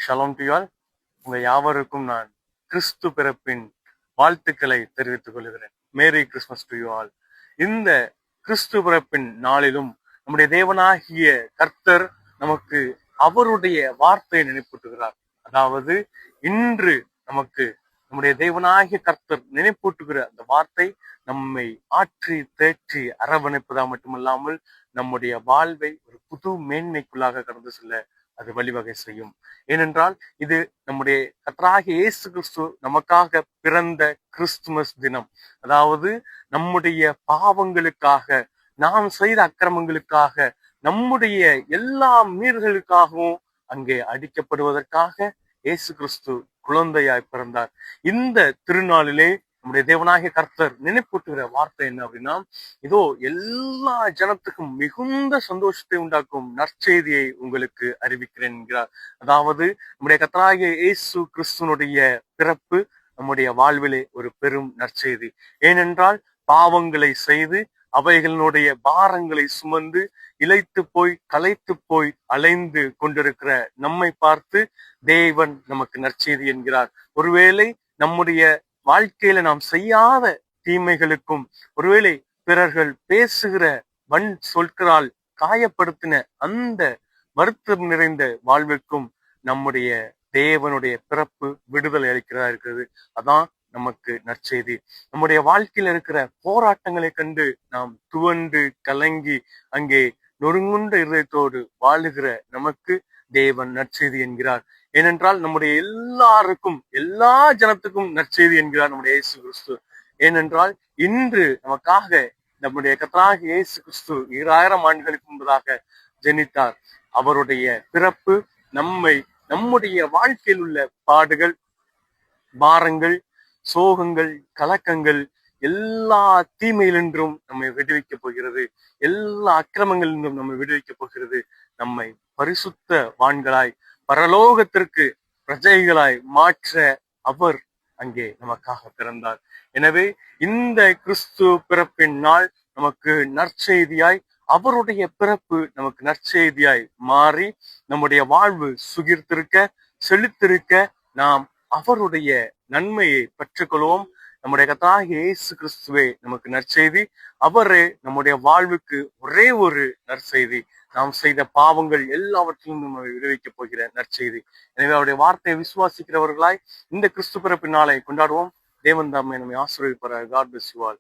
Shalom to all. உங்க யாவருக்கும் நான் கிறிஸ்து பிறப்பின் வாழ்த்துக்களை தெரிவித்துக் கொள்கிறேன். Merry Christmas to you all. இந்த கிறிஸ்து பிறப்பின் நாளிலும் நம்முடைய தேவனாகிய கர்த்தர் நமக்கு அவருடைய வார்த்தையை நினைப்பூட்டுகிறார். அதாவது இன்று நமக்கு நம்முடைய தேவனாகிய கர்த்தர் நினைப்பூட்டுகிற அந்த வார்த்தை நம்மை ஆற்றி தேற்றி அரவணைப்பதா மட்டுமல்லாமல் நம்முடைய வாழ்வை ஒரு புது மேன்மைக்குள்ளாக கடந்து செல்ல அது வழிவகை செய்யும். ஏனென்றால் இது நம்முடைய கர்த்தராகிய இயேசு கிறிஸ்து நமக்காக பிறந்த கிறிஸ்துமஸ் தினம். அதாவது நம்முடைய பாவங்களுக்காக, நாம் செய்த அக்கிரமங்களுக்காக, நம்முடைய எல்லா மீறல்களுக்காகவும் அங்கே அடிக்கப்படுவதற்காக இயேசு கிறிஸ்து குழந்தையாய் பிறந்தார். இந்த திருநாளிலே நம்முடைய தேவனாகிய கர்த்தர் நினைப்பூட்டுகிற வார்த்தை என்ன அப்படின்னா, இதோ எல்லா ஜனத்துக்கும் மிகுந்த சந்தோஷத்தை உண்டாக்கும் நற்செய்தியை உங்களுக்கு அறிவிக்கிறேன் என்கிறார். அதாவது நம்முடைய கர்த்தராகிய இயேசு கிறிஸ்துனுடைய பிறப்பு நம்முடைய வாழ்விலே ஒரு பெரும் நற்செய்தி. ஏனென்றால் பாவங்களை செய்து அவைகளினுடைய பாரங்களை சுமந்து இளைத்து போய் களைத்து போய் அலைந்து கொண்டிருக்கிற நம்மை பார்த்து தேவன் நமக்கு நற்செய்தி என்கிறார். ஒருவேளை நம்முடைய வாழ்க்கையில நாம் செய்யாத தீமைகளுக்கும், ஒருவேளை பிறர்கள் பேசுகிற வன் சொற்களால் காயப்படுத்தின அந்த வருத்தம் நிறைந்த வாழ்வுக்கும் நம்முடைய தேவனுடைய பிறப்பு விடுதலை அளிக்கிறதா இருக்கிறது. அதான் நமக்கு நற்செய்தி. நம்முடைய வாழ்க்கையில இருக்கிற போராட்டங்களை கண்டு நாம் துவண்டு கலங்கி அங்கே நொறுங்குண்ட இருதயத்தோடு வாழுகிற நமக்கு தேவன் நற்செய்தி என்கிறார். ஏனென்றால் நம்முடைய எல்லாருக்கும், எல்லா ஜனத்துக்கும் நற்செய்தி என்கிறார் நம்முடைய இயேசு கிறிஸ்து. ஏனென்றால் இன்று நமக்காக நம்முடைய கர்த்தராகிய இயேசு கிறிஸ்து 2000 ஆண்டுகளுக்கு முன்பதாக ஜெனித்தார். அவருடைய பிறப்பு நம்முடைய வாழ்க்கையில் உள்ள பாடுகள், பாரங்கள், சோகங்கள், கலக்கங்கள், எல்லா தீமையிலின்றும் நம்மை விடுவிக்க போகிறது. எல்லா அக்கிரமங்களிலிருந்தும் நம்மை விடுவிக்க போகிறது. நம்மை பரிசுத்த வான்களாய் பரலோகத்திற்கு பிரஜைகளாய் மாற்ற அவர் அங்கே நமக்காக பிறந்தார். எனவே இந்த கிறிஸ்து பிறப்பின் நாள் நமக்கு நற்செய்தியாய், அவருடைய பிறப்பு நமக்கு நற்செய்தியாய் மாறி நம்முடைய வாழ்வு சுகிர்த்திருக்க, செழித்திருக்க நாம் அவருடைய நன்மையை பெற்றுக்கொள்வோம். நம்முடைய கர்த்தராகிய இயேசு கிறிஸ்துவே நமக்கு நற்செய்தி. அவரே நம்முடைய வாழ்வுக்கு ஒரே ஒரு நற்செய்தி. நாம் செய்த பாவங்கள் எல்லாவற்றிலும் நம்மை விடுவிக்கப் போகிற நற்செய்தி. எனவே அவருடைய வார்த்தையை விசுவாசிக்கிறவர்களாய் இந்த கிறிஸ்து பிறப்பின் நாளை கொண்டாடுவோம். தேவன் தாமே நம்மை ஆசீர்வதிப்பாராக. God bless you all.